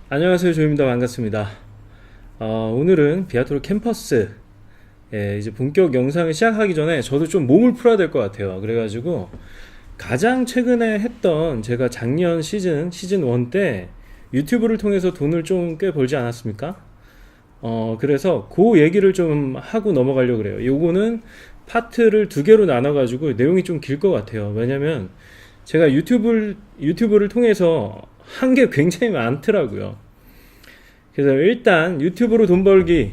안녕하세요, 조입니다. 반갑습니다. 오늘은 비아트로 캠퍼스 이제 본격 영상을 시작하기 전에 저도 좀 몸을 풀어야 될 것 같아요. 그래가지고 가장 최근에 했던 제가 작년 시즌 1 때 유튜브를 통해서 돈을 좀 꽤 벌지 않았습니까? 그래서 그 얘기를 좀 하고 넘어가려고 그래요. 요거는 파트를 두 개로 나눠가지고 내용이 좀 길 것 같아요. 왜냐면 제가 유튜브를 통해서 한 게 굉장히 많더라고요. 그래서 일단 유튜브로 돈 벌기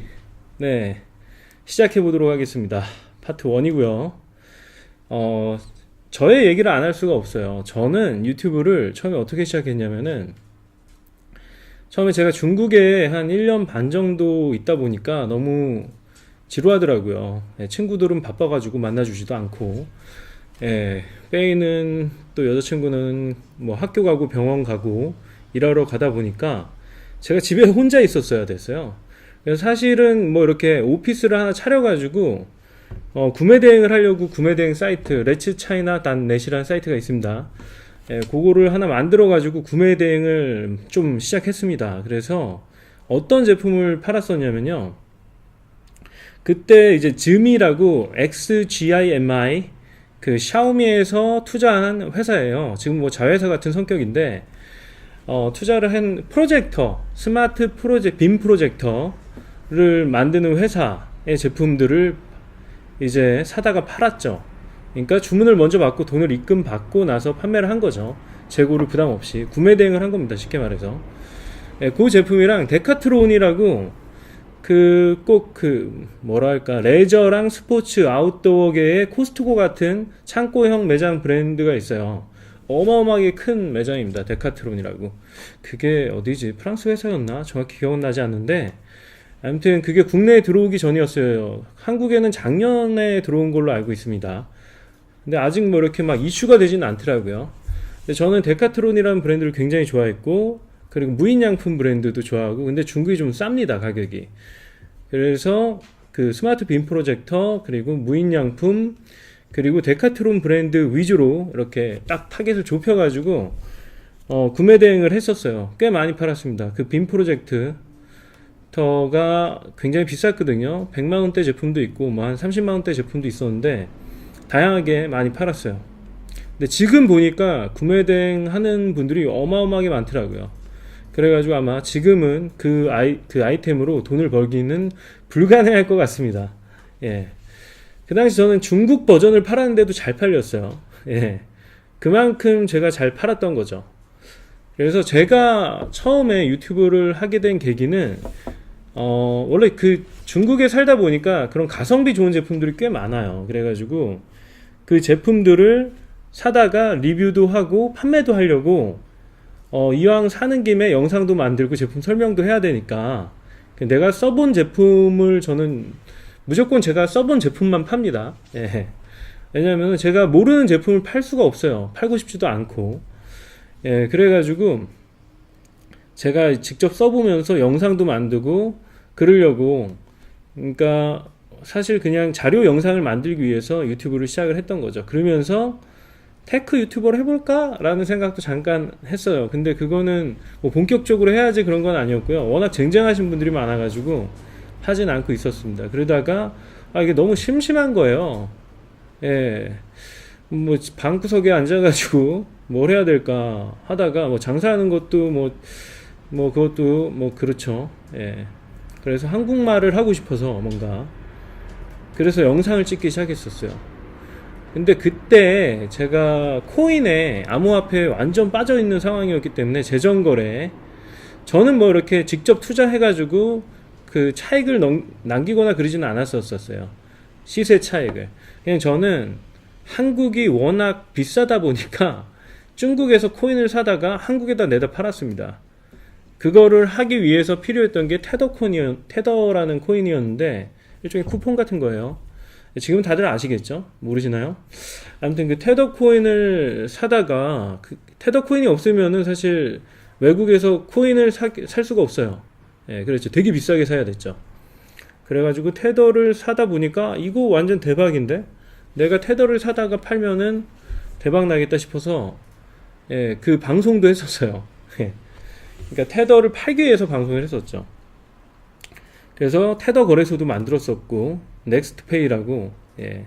시작해 보도록 하겠습니다. 파트 1이고요. 저의 얘기를 안 할 수가 없어요. 저는 유튜브를 처음에 어떻게 시작했냐면은 처음에 제가 중국에 한 1년 반 정도 있다 보니까 너무 지루하더라고요. 친구들은 바빠가지고 만나주지도 않고, 빼이는 또 여자친구는 뭐 학교 가고 병원 가고 일하러 가다 보니까 제가 집에 혼자 있었어야 됐어요. 그래서 사실은 뭐 이렇게 오피스를 하나 차려가지고 구매 대행을 하려고 구매 대행 사이트 레츠차이나.net이라는 사이트가 있습니다. 그거를 하나 만들어가지고 구매 대행을 좀 시작했습니다. 그래서 어떤 제품을 팔았었냐면요. 그때 이제 즈미라고 XGIMI 그 샤오미에서 투자한 회사예요. 지금 뭐 자회사 같은 성격인데 투자를 한 프로젝터, 스마트 빔 프로젝터를 만드는 회사의 제품들을 이제 사다가 팔았죠. 그러니까 주문을 먼저 받고 돈을 입금 받고 나서 판매를 한 거죠. 재고를 부담 없이 구매 대행을 한 겁니다. 쉽게 말해서. 그 제품이랑 데카트론이라고 뭐랄까 레저랑 스포츠 아웃도어계의 코스트코 같은 창고형 매장 브랜드가 있어요. 어마어마하게 큰 매장입니다. 데카트론이라고. 그게 어디지? 프랑스 회사였나? 정확히 기억은 나지 않는데 아무튼 그게 국내에 들어오기 전이었어요. 한국에는 작년에 들어온 걸로 알고 있습니다. 근데 아직 뭐 이렇게 막 이슈가 되지는 않더라고요. 근데 저는 데카트론이라는 브랜드를 굉장히 좋아했고, 그리고 무인양품 브랜드도 좋아하고, 근데 중국이 좀 쌉니다, 가격이. 그래서 그 스마트 빔 프로젝터, 그리고 무인양품, 그리고 데카트론 브랜드 위주로 이렇게 딱 타겟을 좁혀가지고 구매 대행을 했었어요. 꽤 많이 팔았습니다. 그 빔 프로젝트가 굉장히 비쌌거든요. 100만원대 제품도 있고 뭐 한 30만원대 제품도 있었는데 다양하게 많이 팔았어요. 근데 지금 보니까 구매 대행 하는 분들이 어마어마하게 많더라고요. 그래가지고 아마 지금은 그 아이템으로 돈을 벌기는 불가능할 것 같습니다. 예. 그 당시 저는 중국 버전을 팔았는데도 잘 팔렸어요. 예. 그만큼 제가 잘 팔았던 거죠. 그래서 제가 처음에 유튜브를 하게 된 계기는, 원래 그 중국에 살다 보니까 그런 가성비 좋은 제품들이 꽤 많아요. 그래가지고 그 제품들을 사다가 리뷰도 하고 판매도 하려고, 이왕 사는 김에 영상도 만들고 제품 설명도 해야 되니까 내가 써본 제품을 저는 무조건 제가 써본 제품만 팝니다. 예. 왜냐면 제가 모르는 제품을 팔 수가 없어요. 팔고 싶지도 않고. 예, 그래가지고 제가 직접 써보면서 영상도 만들고 그러려고, 그러니까 사실 그냥 자료 영상을 만들기 위해서 유튜브를 시작을 했던 거죠. 그러면서 테크 유튜버를 해볼까? 라는 생각도 잠깐 했어요. 근데 그거는 뭐 본격적으로 해야지 그런 건 아니었고요. 워낙 쟁쟁하신 분들이 많아가지고 하진 않고 있었습니다. 그러다가 이게 너무 심심한 거예요. 예. 뭐 방구석에 앉아가지고 뭘 해야 될까 하다가 뭐 장사하는 것도 그것도 뭐 그렇죠. 예. 그래서 한국말을 하고 싶어서 뭔가 그래서 영상을 찍기 시작했었어요. 근데 그때 제가 코인에 암호화폐에 완전 빠져있는 상황이었기 때문에 재정거래, 저는 뭐 이렇게 직접 투자해가지고 그 차익을 남기거나 그러지는 않았었어요. 시세 차익을. 그냥 저는 한국이 워낙 비싸다 보니까 중국에서 코인을 사다가 한국에다 내다 팔았습니다. 그거를 하기 위해서 필요했던 게 테더라는 코인이었는데 일종의 쿠폰 같은 거예요. 지금 다들 아시겠죠? 모르시나요? 아무튼 그 테더 코인을 사다가 테더 코인이 없으면은 사실 외국에서 코인을 살 수가 없어요. 예, 그렇죠. 되게 비싸게 사야 됐죠. 그래가지고 테더를 사다 보니까 이거 완전 대박인데? 내가 테더를 사다가 팔면은 대박 나겠다 싶어서 그 방송도 했었어요. 예. 그러니까 테더를 팔기 위해서 방송을 했었죠. 그래서 테더 거래소도 만들었었고 넥스트페이라고 예.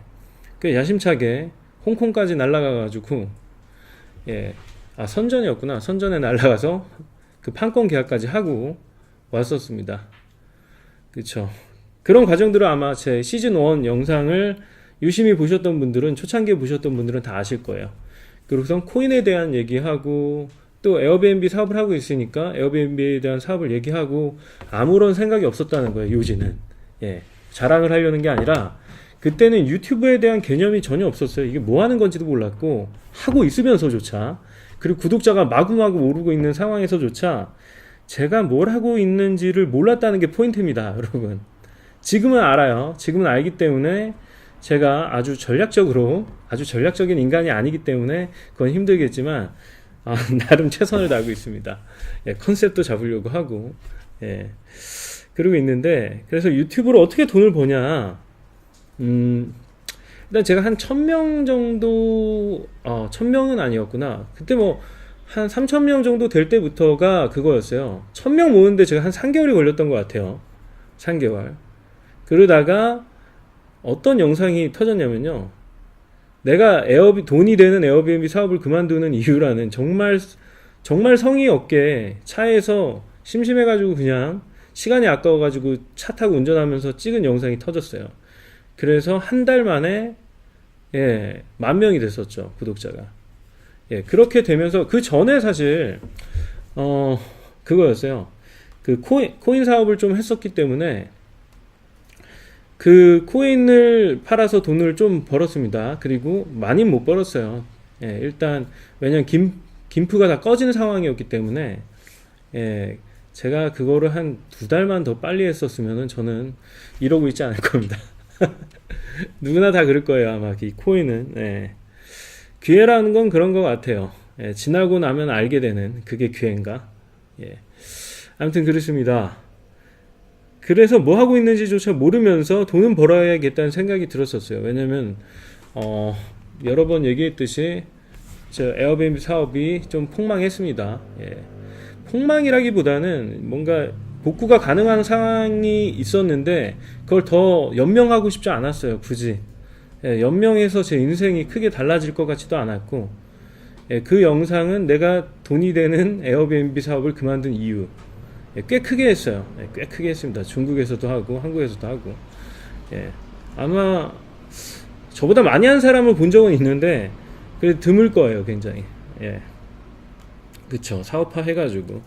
그 야심차게 홍콩까지 날아가가지고 예. 아 선전이었구나. 선전에 날아가서 그 판권 계약까지 하고 왔었습니다. 그쵸. 그런 과정들을 아마 제 시즌 1 영상을 유심히 보셨던 분들은, 초창기에 보셨던 분들은 다 아실 거예요. 그리고선 코인에 대한 얘기하고 또 에어비앤비 사업을 하고 있으니까 에어비앤비에 대한 사업을 얘기하고 아무런 생각이 없었다는 거예요. 요지는 예, 자랑을 하려는 게 아니라 그때는 유튜브에 대한 개념이 전혀 없었어요. 이게 뭐 하는 건지도 몰랐고 하고 있으면서조차, 그리고 구독자가 마구마구 오르고 있는 상황에서조차 제가 뭘 하고 있는지를 몰랐다는 게 포인트입니다. 여러분 지금은 알아요. 지금은 알기 때문에 제가 아주 전략적인 인간이 아니기 때문에 그건 힘들겠지만 나름 최선을 다하고 있습니다. 예, 컨셉도 잡으려고 하고 예, 그러고 있는데, 그래서 유튜브로 어떻게 돈을 버냐. 일단 제가 한 1000명 정도 1000명은 아니었구나. 그때 뭐 한 3000명 정도 될 때부터가 그거였어요. 1000명 모으는데 제가 한 3개월이 걸렸던 것 같아요. 3개월. 그러다가 어떤 영상이 터졌냐면요, 내가 돈이 되는 에어비앤비 사업을 그만두는 이유라는 정말 성의 없게 차에서 심심해가지고 그냥 시간이 아까워가지고 차 타고 운전하면서 찍은 영상이 터졌어요. 그래서 한 달 만에 10,000명이 됐었죠, 구독자가. 예, 그렇게 되면서 그 전에 사실 그거였어요. 그 코인 사업을 좀 했었기 때문에 그 코인을 팔아서 돈을 좀 벌었습니다. 그리고 많이 못 벌었어요. 예, 일단 왜냐면 김프가 다 꺼진 상황이었기 때문에 예, 제가 그거를 한 2달만 더 빨리 했었으면은 저는 이러고 있지 않을 겁니다. 누구나 다 그럴 거예요, 아마. 이 코인은 예. 기회라는 건 그런 것 같아요. 예, 지나고 나면 알게 되는, 그게 기회인가. 예. 아무튼 그렇습니다. 그래서 뭐 하고 있는지조차 모르면서 돈은 벌어야겠다는 생각이 들었었어요. 왜냐면 여러 번 얘기했듯이 저 에어비앤비 사업이 좀 폭망했습니다. 예. 폭망이라기보다는 뭔가 복구가 가능한 상황이 있었는데 그걸 더 연명하고 싶지 않았어요. 굳이 연명해서 제 인생이 크게 달라질 것 같지도 않았고, 그 영상은 내가 돈이 되는 에어비앤비 사업을 그만둔 이유 꽤 크게 했어요. 꽤 크게 했습니다. 중국에서도 하고 한국에서도 하고. 아마 저보다 많이 한 사람을 본 적은 있는데 그래도 드물 거예요, 굉장히. 그쵸. 사업화 해가지고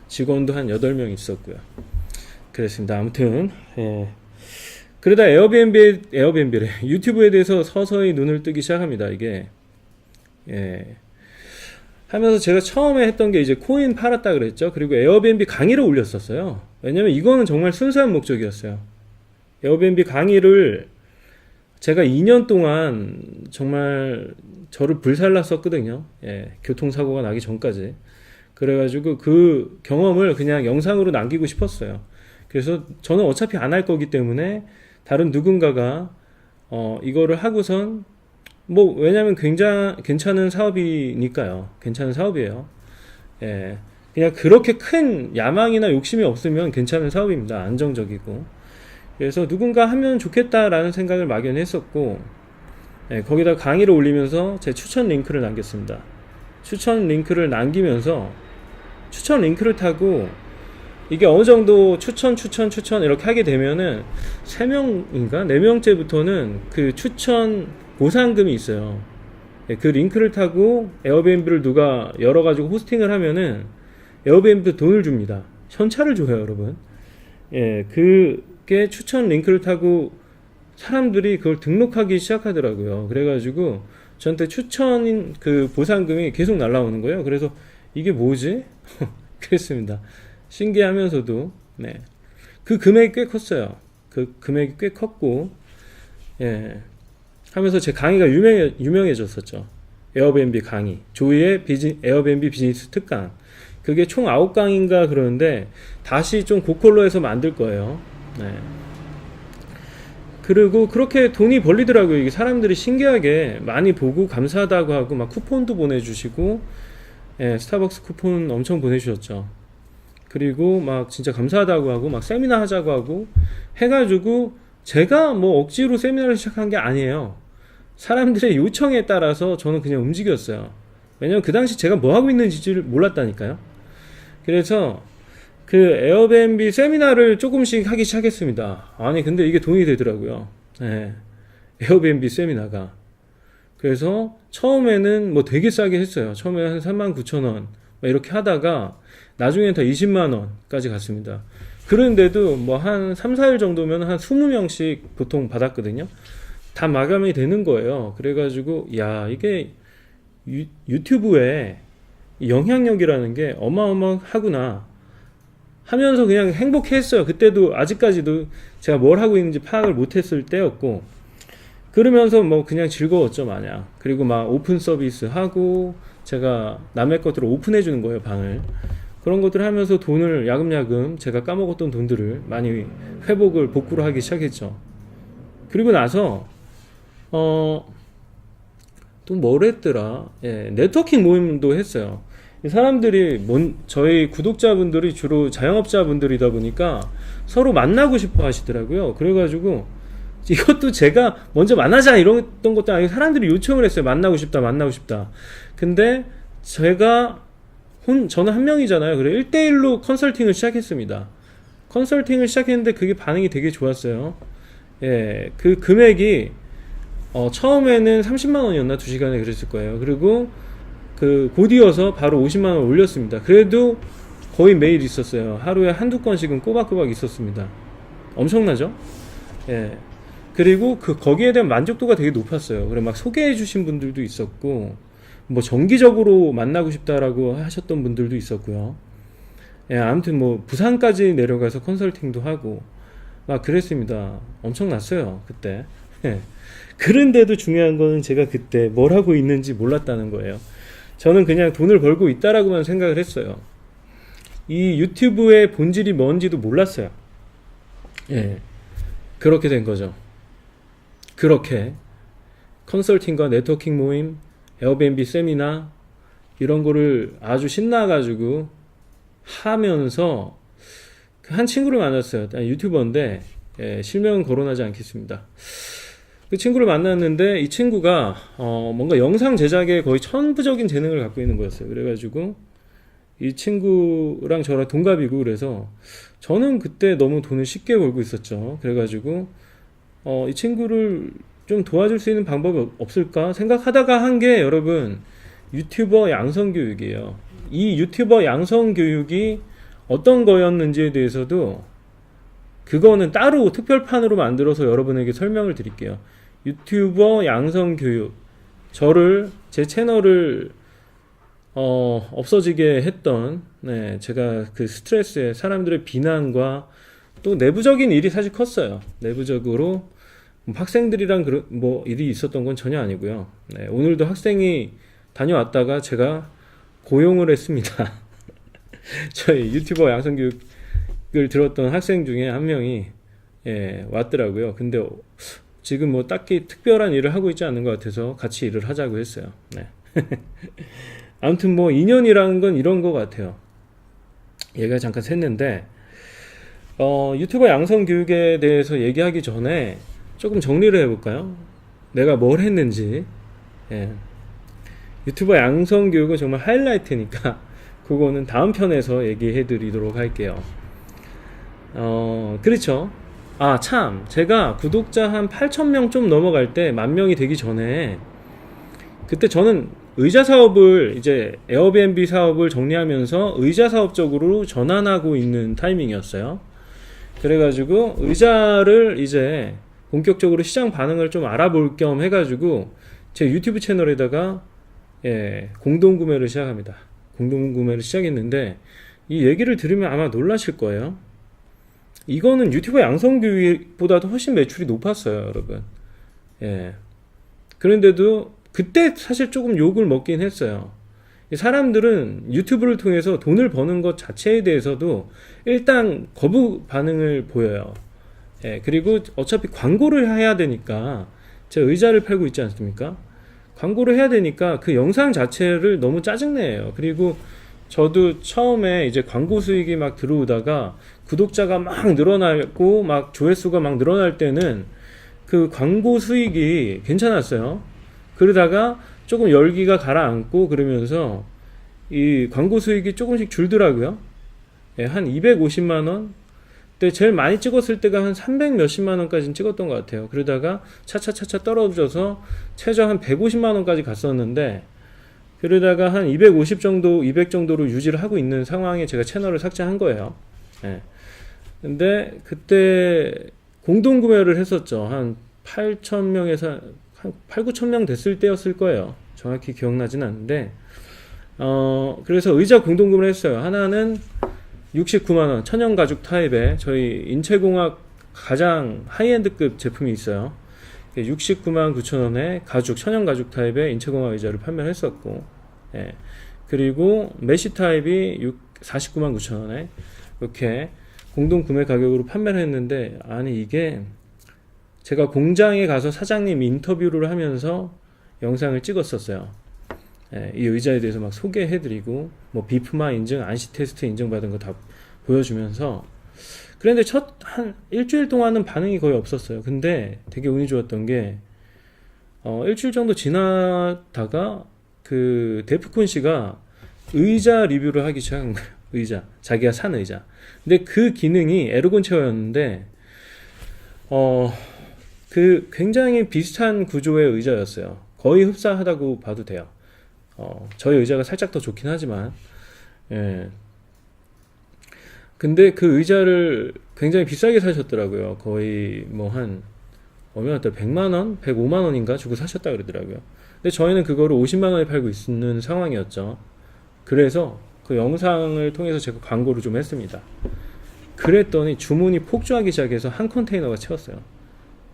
직원도 한 8명 있었고요. 그랬습니다. 아무튼 그러다 에어비앤비래 유튜브에 대해서 서서히 눈을 뜨기 시작합니다. 이게 하면서 제가 처음에 했던 게 이제 코인 팔았다 그랬죠. 그리고 에어비앤비 강의를 올렸었어요. 왜냐면 이거는 정말 순수한 목적이었어요. 에어비앤비 강의를 제가 2년 동안 정말 저를 불살랐었거든요. 교통사고가 나기 전까지. 그래가지고 그 경험을 그냥 영상으로 남기고 싶었어요. 그래서 저는 어차피 안 할 거기 때문에 다른 누군가가 이거를 하고선 뭐 왜냐면 굉장히 괜찮은 사업이니까요. 괜찮은 사업이에요. 그냥 그렇게 큰 야망이나 욕심이 없으면 괜찮은 사업입니다. 안정적이고. 그래서 누군가 하면 좋겠다라는 생각을 막연했었고, 거기다 강의를 올리면서 제 추천 링크를 남겼습니다. 추천 링크를 남기면서 추천 링크를 타고 이게 어느 정도 추천 이렇게 하게 되면은 3명인가 4명째부터는 그 추천 보상금이 있어요. 그 링크를 타고 에어비앤비를 누가 열어가지고 호스팅을 하면은 에어비앤비도 돈을 줍니다. 현찰을 줘요, 여러분. 그게 추천 링크를 타고 사람들이 그걸 등록하기 시작하더라고요. 그래가지고 저한테 추천 그 보상금이 계속 날라오는 거예요. 그래서 이게 뭐지? 그랬습니다. 신기하면서도 그 금액이 꽤 컸어요. 그 금액이 꽤 컸고 하면서 제 강의가 유명해졌었죠. 에어비앤비 강의, 조이의 에어비앤비 비즈니스 특강. 그게 총 9강인가 그러는데 다시 좀 고퀄로 해서 만들 거예요. 그리고 그렇게 돈이 벌리더라고요. 이게 사람들이 신기하게 많이 보고 감사하다고 하고 막 쿠폰도 보내주시고, 스타벅스 쿠폰 엄청 보내주셨죠. 그리고 막 진짜 감사하다고 하고 막 세미나 하자고 하고 해가지고 제가 뭐 억지로 세미나를 시작한 게 아니에요. 사람들의 요청에 따라서 저는 그냥 움직였어요. 왜냐면 그 당시 제가 뭐 하고 있는지를 몰랐다니까요. 그래서 그 에어비앤비 세미나를 조금씩 하기 시작했습니다. 아니 근데 이게 돈이 되더라고요. 네. 에어비앤비 세미나가. 그래서 처음에는 뭐 되게 싸게 했어요. 처음에 한 39,000원 이렇게 하다가 나중엔 다 20만 원까지 갔습니다. 그런데도 뭐 한 3, 4일 정도면 한 20명씩 보통 받았거든요. 다 마감이 되는 거예요. 그래가지고 야 이게 유튜브에 영향력이라는 게 어마어마하구나 하면서 그냥 행복했어요. 그때도 아직까지도 제가 뭘 하고 있는지 파악을 못했을 때였고, 그러면서 뭐 그냥 즐거웠죠 마냥. 그리고 막 오픈 서비스 하고 제가 남의 것들을 오픈해 주는 거예요, 방을. 그런 것들을 하면서 돈을 야금야금 제가 까먹었던 돈들을 많이 회복을 복구를 하기 시작했죠. 그리고 나서 또 뭘 했더라. 예, 네트워킹 모임도 했어요. 이 사람들이 저희 구독자분들이 주로 자영업자분들이다 보니까 서로 만나고 싶어 하시더라고요. 그래가지고 이것도 제가 먼저 만나자 이랬던 것도 아니고 사람들이 요청을 했어요. 만나고 싶다 만나고 싶다. 근데 제가 저는 한 명이잖아요. 그래 1대1로 컨설팅을 시작했습니다. 컨설팅을 시작했는데 그게 반응이 되게 좋았어요. 예, 그 금액이 처음에는 30만 원이었나 2시간에 그랬을 거예요. 그리고 곧 이어서 바로 50만 원 올렸습니다. 그래도 거의 매일 있었어요. 하루에 한두 건씩은 꼬박꼬박 있었습니다. 엄청나죠? 예. 그리고 거기에 대한 만족도가 되게 높았어요. 그래 막 소개해 주신 분들도 있었고, 뭐 정기적으로 만나고 싶다라고 하셨던 분들도 있었고요. 예, 아무튼 뭐 부산까지 내려가서 컨설팅도 하고 막 그랬습니다. 엄청났어요, 그때. 예. 그런데도 중요한 거는 제가 그때 뭘 하고 있는지 몰랐다는 거예요. 저는 그냥 돈을 벌고 있다라고만 생각을 했어요. 이 유튜브의 본질이 뭔지도 몰랐어요. 예. 그렇게 된 거죠. 그렇게 컨설팅과 네트워킹 모임, 에어비앤비 세미나 이런 거를 아주 신나가지고 하면서 한 친구를 만났어요. 유튜버인데 실명은 거론하지 않겠습니다. 그 친구를 만났는데 이 친구가 뭔가 영상 제작에 거의 천부적인 재능을 갖고 있는 거였어요. 그래가지고 이 친구랑 저랑 동갑이고 그래서 저는 그때 너무 돈을 쉽게 벌고 있었죠. 그래가지고 이 친구를 좀 도와줄 수 있는 방법이 없을까 생각하다가 한 게 여러분 유튜버 양성교육이에요. 이 유튜버 양성교육이 어떤 거였는지에 대해서도 그거는 따로 특별판으로 만들어서 여러분에게 설명을 드릴게요. 유튜버 양성교육, 제 채널을 없어지게 했던 제가 그 스트레스에 사람들의 비난과 또 내부적인 일이 사실 컸어요. 내부적으로 학생들이랑 뭐 일이 있었던 건 전혀 아니고요. 오늘도 학생이 다녀왔다가 제가 고용을 했습니다. 저희 유튜버 양성교육을 들었던 학생 중에 한 명이 왔더라고요. 근데 지금 뭐 딱히 특별한 일을 하고 있지 않는 것 같아서 같이 일을 하자고 했어요. 네. 아무튼 뭐 인연이라는 건 이런 것 같아요. 얘가 잠깐 샜는데 유튜버 양성교육에 대해서 얘기하기 전에 조금 정리를 해볼까요? 내가 뭘 했는지. 유튜버 양성교육은 정말 하이라이트니까 그거는 다음 편에서 얘기해 드리도록 할게요. 그렇죠. 참 제가 구독자 한 8,000명 좀 넘어갈 때 10,000명이 되기 전에 그때 저는 의자 사업을 이제 에어비앤비 사업을 정리하면서 의자 사업 쪽으로 전환하고 있는 타이밍이었어요. 그래가지고 의자를 이제 본격적으로 시장 반응을 좀 알아볼 겸 해가지고 제 유튜브 채널에다가 공동구매를 시작합니다. 공동구매를 시작했는데 이 얘기를 들으면 아마 놀라실 거예요. 이거는 유튜버 양성교육보다도 훨씬 매출이 높았어요, 여러분. 그런데도 그때 사실 조금 욕을 먹긴 했어요. 사람들은 유튜브를 통해서 돈을 버는 것 자체에 대해서도 일단 거부 반응을 보여요. 그리고 어차피 광고를 해야 되니까 제가 의자를 팔고 있지 않습니까? 광고를 해야 되니까 그 영상 자체를 너무 짜증내요. 그리고 저도 처음에 이제 광고 수익이 막 들어오다가 구독자가 막 늘어나고 막 조회수가 막 늘어날 때는 그 광고 수익이 괜찮았어요. 그러다가 조금 열기가 가라앉고 그러면서 이 광고 수익이 조금씩 줄더라고요. 예, 한 250만 원? 근데 제일 많이 찍었을 때가 한 300 몇십만 원까지는 찍었던 것 같아요. 그러다가 차차차차 떨어져서 최저 한 150만 원까지 갔었는데, 그러다가 한 250 정도, 200 정도로 유지를 하고 있는 상황에 제가 채널을 삭제한 거예요. 예. 근데 그때 공동구매를 했었죠. 한 8,000명에서 한 8, 9천 명 됐을 때였을 거예요. 정확히 기억나진 않는데, 그래서 의자 공동구매를 했어요. 하나는 69만원, 천연가죽 타입의 저희 인체공학 가장 하이엔드급 제품이 있어요. 69만 9천원에 가죽, 천연가죽 타입의 인체공학 의자를 판매를 했었고, 예. 그리고 메시 타입이 49만 9천원에 이렇게 공동구매 가격으로 판매를 했는데, 아니 이게 제가 공장에 가서 사장님 인터뷰를 하면서 영상을 찍었었어요. 예, 이 의자에 대해서 막 소개해드리고 뭐 비프마 인증, 안시 테스트 인증받은 거 다 보여주면서 그런데 첫 한 일주일 동안은 반응이 거의 없었어요. 근데 되게 운이 좋았던 게 일주일 정도 지나다가 그 데프콘 씨가 의자 리뷰를 하기 시작한 거예요. 의자, 자기가 산 의자. 근데 그 기능이 에르곤 체어였는데 그 굉장히 비슷한 구조의 의자였어요. 거의 흡사하다고 봐도 돼요. 저희 의자가 살짝 더 좋긴 하지만, 예. 근데 그 의자를 굉장히 비싸게 사셨더라고요. 거의 뭐 얼마였다? 100만원? 105만원인가 주고 사셨다 그러더라고요. 근데 저희는 그거를 50만원에 팔고 있는 상황이었죠. 그래서 그 영상을 통해서 제가 광고를 좀 했습니다. 그랬더니 주문이 폭주하기 시작해서 한 컨테이너가 채웠어요.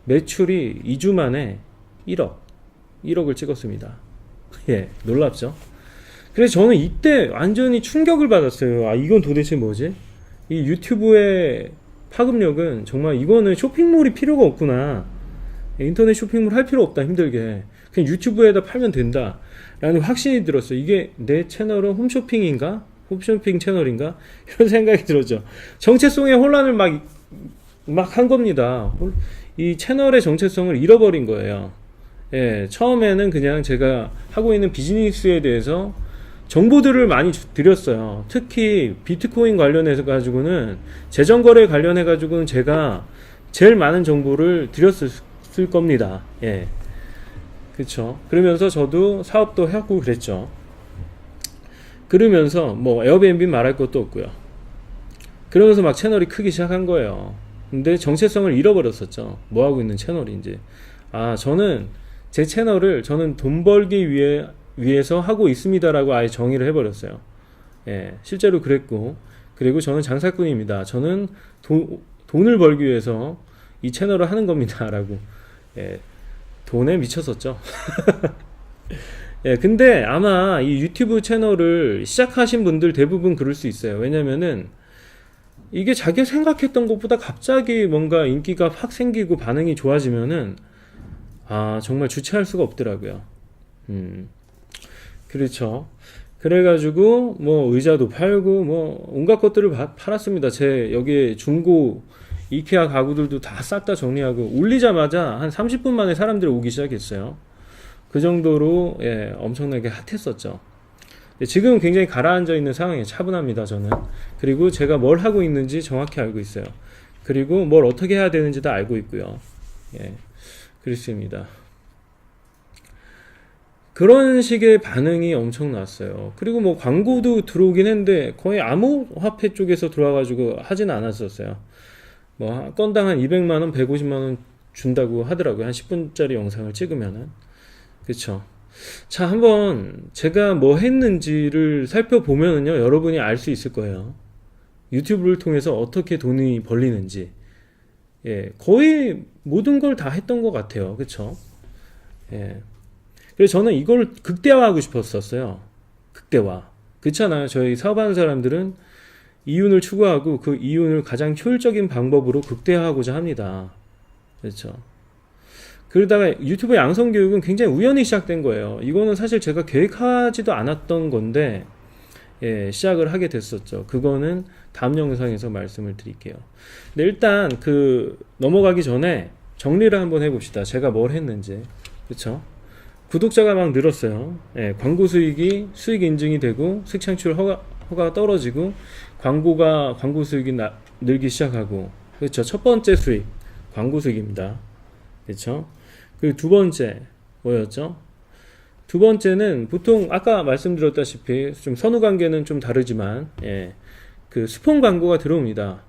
매출이 2주 만에 1억을 찍었습니다. 예, 놀랍죠? 그래서 저는 이때 완전히 충격을 받았어요. 아, 이건 도대체 뭐지? 이 유튜브의 파급력은 정말 이거는 쇼핑몰이 필요가 없구나. 인터넷 쇼핑몰 할 필요 없다, 힘들게. 그냥 유튜브에다 팔면 된다. 라는 확신이 들었어요. 이게 내 채널은 홈쇼핑인가? 홈쇼핑 채널인가? 이런 생각이 들었죠. 정체성의 혼란을 막 한 겁니다. 이 채널의 정체성을 잃어버린 거예요. 예, 처음에는 그냥 제가 하고 있는 비즈니스에 대해서 정보들을 많이 드렸어요. 특히 비트코인 관련해서 가지고는 재정거래 관련해 가지고는 제가 제일 많은 정보를 드렸을 겁니다. 예, 그렇죠. 그러면서 저도 사업도 하고 그랬죠. 그러면서 뭐 에어비앤비 말할 것도 없고요. 그러면서 막 채널이 크기 시작한 거예요. 근데 정체성을 잃어버렸었죠. 뭐 하고 있는 채널인지. 아, 저는 제 채널을 저는 돈 벌기 위해서 하고 있습니다라고 아예 정의를 해버렸어요. 예, 실제로 그랬고, 그리고 저는 장사꾼입니다. 저는 돈을 벌기 위해서 이 채널을 하는 겁니다라고. 예, 돈에 미쳤었죠. 예, 근데 아마 이 유튜브 채널을 시작하신 분들 대부분 그럴 수 있어요. 왜냐면은 이게 자기가 생각했던 것보다 갑자기 뭔가 인기가 확 생기고 반응이 좋아지면은 아, 정말 주체할 수가 없더라고요. 그렇죠. 그래가지고 뭐 의자도 팔고 뭐 온갖 것들을 팔았습니다. 제 여기에 중고 이케아 가구들도 다 싹 다 정리하고 올리자마자 한 30분 만에 사람들이 오기 시작했어요. 그 정도로 예, 엄청나게 핫했었죠. 지금은 굉장히 가라앉아 있는 상황이에요. 차분합니다, 저는. 그리고 제가 뭘 하고 있는지 정확히 알고 있어요. 그리고 뭘 어떻게 해야 되는지도 알고 있고요. 예, 그렇습니다. 그런 식의 반응이 엄청 났어요. 그리고 뭐 광고도 들어오긴 했는데 거의 암호화폐 쪽에서 들어와가지고 하진 않았었어요. 뭐 건당 한 200만원, 150만원 준다고 하더라고요. 한 10분짜리 영상을 찍으면은. 그쵸. 자, 한번 제가 뭐 했는지를 살펴보면은요, 여러분이 알 수 있을 거예요. 유튜브를 통해서 어떻게 돈이 벌리는지. 예, 거의 모든 걸 다 했던 것 같아요. 그쵸. 예. 그래서 저는 이걸 극대화하고 싶었었어요. 극대화. 그렇잖아요. 저희 사업하는 사람들은 이윤을 추구하고 그 이윤을 가장 효율적인 방법으로 극대화하고자 합니다. 그렇죠. 그러다가 유튜브 양성 교육은 굉장히 우연히 시작된 거예요. 이거는 사실 제가 계획하지도 않았던 건데, 시작을 하게 됐었죠. 그거는 다음 영상에서 말씀을 드릴게요. 근데 일단 넘어가기 전에 정리를 한번 해봅시다. 제가 뭘 했는지. 그쵸? 구독자가 막 늘었어요. 광고 수익 인증이 되고 수익 창출 허가가 떨어지고 광고 수익이 늘기 시작하고. 그렇죠. 첫 번째 수익 광고 수익입니다. 그렇죠. 그리고 두 번째 뭐였죠? 두 번째는 보통 아까 말씀드렸다시피 좀 선후 관계는 좀 다르지만 그 스폰 광고가 들어옵니다.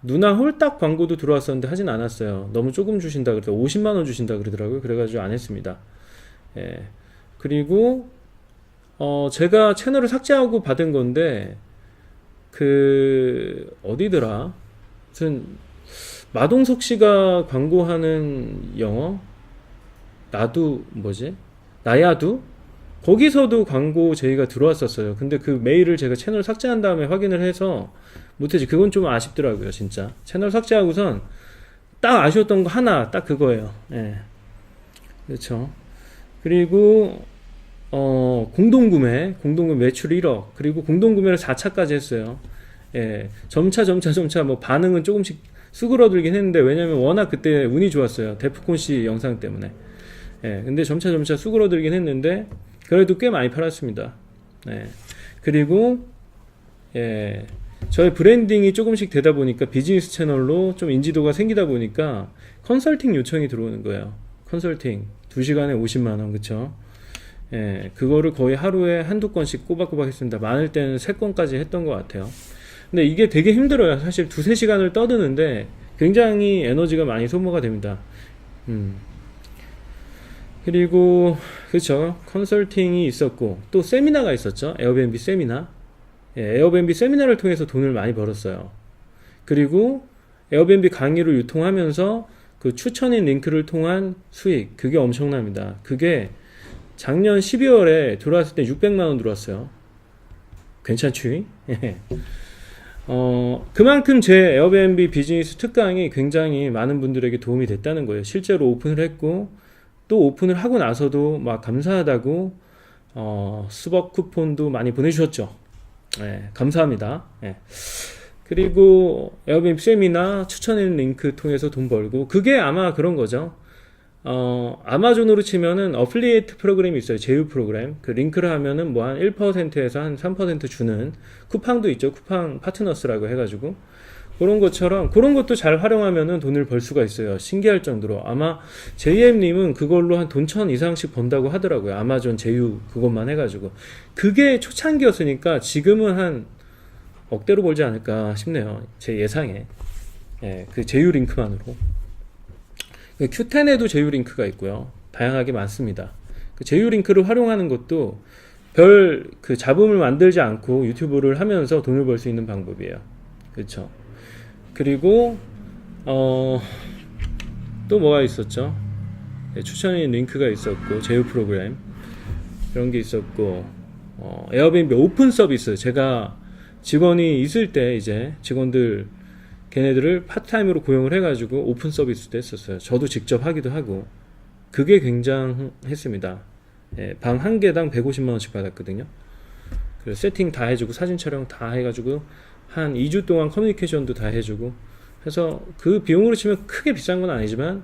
누나 홀딱 광고도 들어왔었는데 하진 않았어요. 너무 조금 주신다 그래서 50만원 주신다 그러더라고요. 그래가지고 안 했습니다. 그리고 제가 채널을 삭제하고 받은 건데 어디더라? 무슨 마동석 씨가 광고하는 영어? 나야두? 거기서도 광고 제의가 들어왔었어요. 근데 그 메일을 제가 채널 삭제한 다음에 확인을 해서 못했지. 그건 좀 아쉽더라고요, 진짜. 채널 삭제하고선 딱 아쉬웠던 거 하나, 딱 그거예요. 그렇죠. 그리고 공동구매 매출 1억, 그리고 공동구매를 4차까지 했어요. 점차 뭐 반응은 조금씩 수그러들긴 했는데, 왜냐면 워낙 그때 운이 좋았어요. 데프콘 씨 영상 때문에. 근데 점차 수그러들긴 했는데, 그래도 꽤 많이 팔았습니다. 그리고, 저의 브랜딩이 조금씩 되다 보니까 비즈니스 채널로 좀 인지도가 생기다 보니까 컨설팅 요청이 들어오는 거예요. 컨설팅. 2시간에 50만원, 그쵸? 그거를 거의 하루에 한두 건씩 꼬박꼬박 했습니다. 많을 때는 3건까지 했던 것 같아요. 근데 이게 되게 힘들어요. 사실 2-3시간을 떠드는데 굉장히 에너지가 많이 소모가 됩니다. 그리고 그쵸, 컨설팅이 있었고 또 세미나가 있었죠. 에어비앤비 세미나. 에어비앤비 세미나를 통해서 돈을 많이 벌었어요. 그리고 에어비앤비 강의를 유통하면서 그 추천인 링크를 통한 수익, 그게 엄청납니다. 그게 작년 12월에 들어왔을 때 600만원 들어왔어요. 괜찮지? 그만큼 제 에어비앤비 비즈니스 특강이 굉장히 많은 분들에게 도움이 됐다는 거예요. 실제로 오픈을 했고, 또 오픈을 하고 나서도 막 감사하다고 스벅 쿠폰도 많이 보내주셨죠. 감사합니다. 그리고 에어비앤비 세미나 추천인 링크 통해서 돈 벌고, 그게 아마 그런 거죠. 아마존으로 치면은 어플리에이트 프로그램이 있어요. 제휴 프로그램. 그 링크를 하면은 뭐 한 1%에서 한 3% 주는 쿠팡도 있죠. 쿠팡 파트너스라고 해가지고. 그런 것처럼, 그런 것도 잘 활용하면은 돈을 벌 수가 있어요. 신기할 정도로. 아마 JM님은 그걸로 한 돈 1,000 이상씩 번다고 하더라고요. 아마존 제휴 그것만 해가지고. 그게 초창기였으니까 지금은 한 억대로 벌지 않을까 싶네요. 제 예상에. 그 제휴 링크만으로. Q10에도 제휴 링크가 있고요. 다양하게 많습니다. 그 제휴 링크를 활용하는 것도 별 그 잡음을 만들지 않고 유튜브를 하면서 돈을 벌 수 있는 방법이에요. 그렇죠. 그리고 또 뭐가 있었죠? 추천인 링크가 있었고, 제휴 프로그램 그런 게 있었고, 에어비앤비 오픈 서비스, 제가 직원이 있을 때 이제 직원들 걔네들을 파트타임으로 고용을 해가지고 오픈 서비스도 했었어요. 저도 직접 하기도 하고. 그게 굉장했습니다. 방 한 개당 150만원씩 받았거든요. 그래서 세팅 다 해주고 사진 촬영 다 해가지고 한 2주 동안 커뮤니케이션도 다 해주고 해서 그 비용으로 치면 크게 비싼 건 아니지만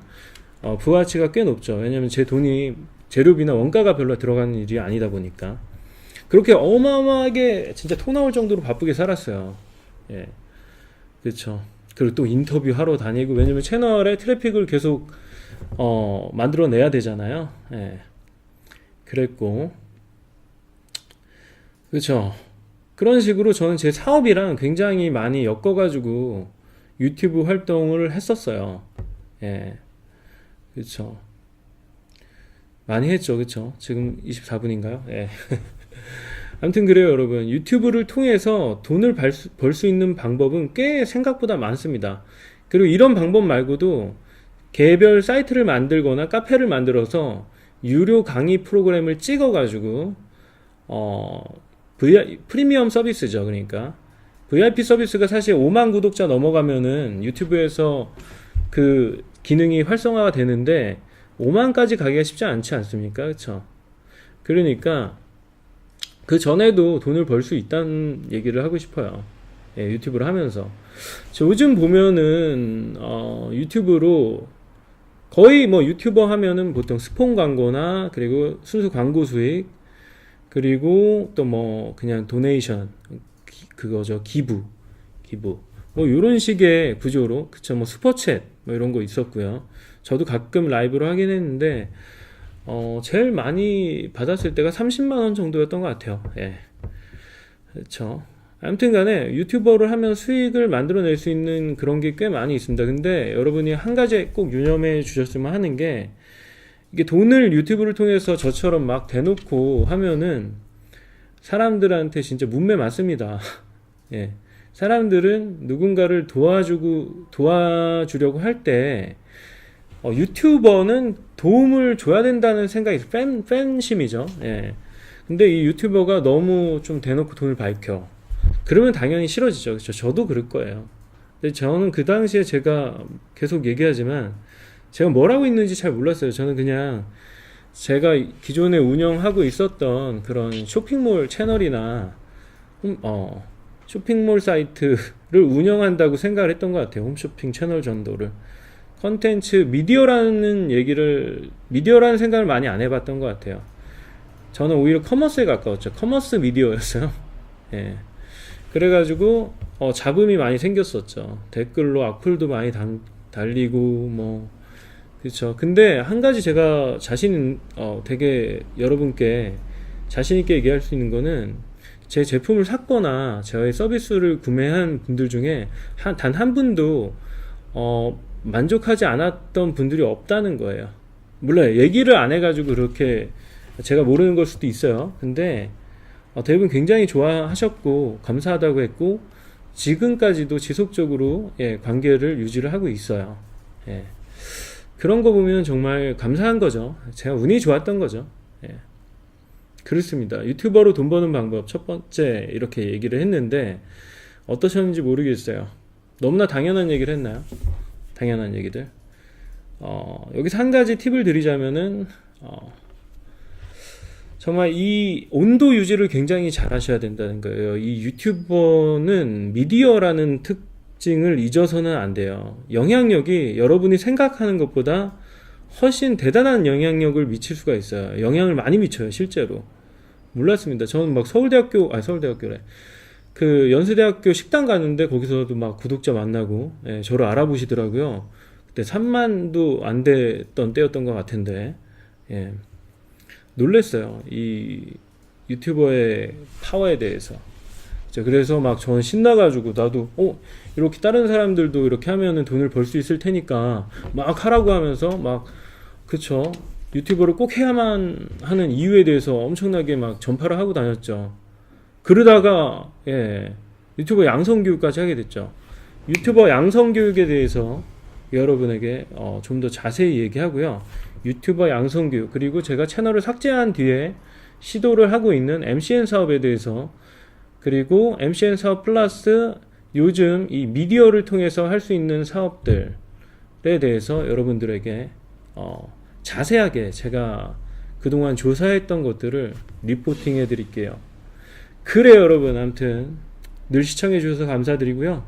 부가가치가 꽤 높죠. 왜냐면 제 돈이 재료비나 원가가 별로 들어가는 일이 아니다 보니까. 그렇게 어마어마하게 진짜 토 나올 정도로 바쁘게 살았어요. 그렇죠. 그리고 또 인터뷰 하러 다니고, 왜냐면 채널에 트래픽을 계속 만들어내야 되잖아요. 그랬고, 그렇죠. 그런 식으로 저는 제 사업이랑 굉장히 많이 엮어가지고 유튜브 활동을 했었어요. 그렇죠. 많이 했죠, 그렇죠. 지금 24분인가요? 아무튼 그래요, 여러분. 유튜브를 통해서 돈을 벌 수 있는 방법은 꽤 생각보다 많습니다. 그리고 이런 방법 말고도 개별 사이트를 만들거나 카페를 만들어서 유료 강의 프로그램을 찍어가지고 프리미엄 서비스죠. 그러니까 VIP 서비스가 사실 5만 구독자 넘어가면은 유튜브에서 그 기능이 활성화가 되는데 5만까지 가기가 쉽지 않지 않습니까? 그렇죠? 그러니까 그 전에도 돈을 벌 수 있다는 얘기를 하고 싶어요. 예, 유튜브를 하면서. 요즘 보면은 유튜브로 거의 뭐 유튜버 하면은 보통 스폰 광고나 그리고 순수 광고 수익 그리고 또 뭐 그냥 도네이션 그거죠. 기부 뭐 이런 식의 구조로 그쵸 뭐 슈퍼챗 뭐 이런 거 있었고요. 저도 가끔 라이브로 하긴 했는데 제일 많이 받았을 때가 30만 원 정도였던 것 같아요. 예. 그렇죠. 아무튼 간에 유튜버를 하면 수익을 만들어낼 수 있는 그런 게 꽤 많이 있습니다. 근데 여러분이 한 가지 꼭 유념해 주셨으면 하는 게 이게 돈을 유튜브를 통해서 저처럼 막 대놓고 하면은 사람들한테 진짜 문매 맞습니다. 예. 사람들은 누군가를 도와주려고 할 때 유튜버는 도움을 줘야 된다는 생각이 팬심이죠. 예. 근데 이 유튜버가 너무 좀 대놓고 돈을 밝혀. 그러면 당연히 싫어지죠. 그렇죠? 저도 그럴 거예요. 근데 저는 그 당시에 제가 계속 얘기하지만 제가 뭘 하고 있는지 잘 몰랐어요. 저는 그냥 제가 기존에 운영하고 있었던 그런 쇼핑몰 채널이나 쇼핑몰 사이트를 운영한다고 생각을 했던 것 같아요. 홈쇼핑 채널 정도를. 컨텐츠 미디어라는 생각을 많이 안 해봤던 것 같아요. 저는 오히려 커머스에 가까웠죠. 커머스 미디어였어요. 예. 그래가지고 잡음이 많이 생겼었죠. 댓글로 악플도 많이 달리고 뭐 그렇죠. 근데 한 가지 제가 되게 여러분께 자신 있게 얘기할 수 있는 거는 제 제품을 샀거나 저의 서비스를 구매한 분들 중에 단 한 분도 만족하지 않았던 분들이 없다는 거예요. 물론 얘기를 안 해가지고 그렇게 제가 모르는 걸 수도 있어요. 근데 대부분 굉장히 좋아하셨고 감사하다고 했고 지금까지도 지속적으로 관계를 유지를 하고 있어요. 예. 그런 거 보면 정말 감사한 거죠. 제가 운이 좋았던 거죠. 예. 그렇습니다. 유튜버로 돈 버는 방법 첫 번째 이렇게 얘기를 했는데 어떠셨는지 모르겠어요. 너무나 당연한 얘기를 했나요? 당연한 얘기들. 여기서 한 가지 팁을 드리자면은 정말 이 온도 유지를 굉장히 잘 하셔야 된다는 거예요. 이 유튜버는 미디어라는 특징을 잊어서는 안 돼요. 영향력이 여러분이 생각하는 것보다 훨씬 대단한 영향력을 미칠 수가 있어요. 영향을 많이 미쳐요, 실제로. 몰랐습니다. 저는 막 서울대학교래. 그 연세대학교 식당 가는데 거기서도 막 구독자 만나고, 저를 알아보시더라고요. 그때 3만도 안 됐던 때였던 것 같은데, 놀랬어요. 이 유튜버의 파워에 대해서. 그래서 막 저는 신나가지고 나도 이렇게 다른 사람들도 이렇게 하면은 돈을 벌 수 있을 테니까 막 하라고 하면서 막 그쵸 유튜버를 꼭 해야만 하는 이유에 대해서 엄청나게 막 전파를 하고 다녔죠. 그러다가 유튜버 양성교육까지 하게 됐죠. 유튜버 양성교육에 대해서 여러분에게 좀 더 자세히 얘기하고요. 유튜버 양성교육 그리고 제가 채널을 삭제한 뒤에 시도를 하고 있는 MCN 사업에 대해서 그리고 MCN 사업 플러스 요즘 이 미디어를 통해서 할 수 있는 사업들에 대해서 여러분들에게 자세하게 제가 그동안 조사했던 것들을 리포팅 해드릴게요. 그래요 여러분. 아무튼 늘 시청해 주셔서 감사드리고요.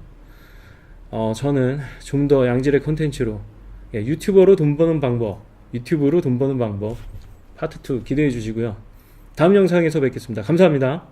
저는 좀 더 양질의 콘텐츠로 유튜브로 돈 버는 방법 파트 2 기대해 주시고요. 다음 영상에서 뵙겠습니다. 감사합니다.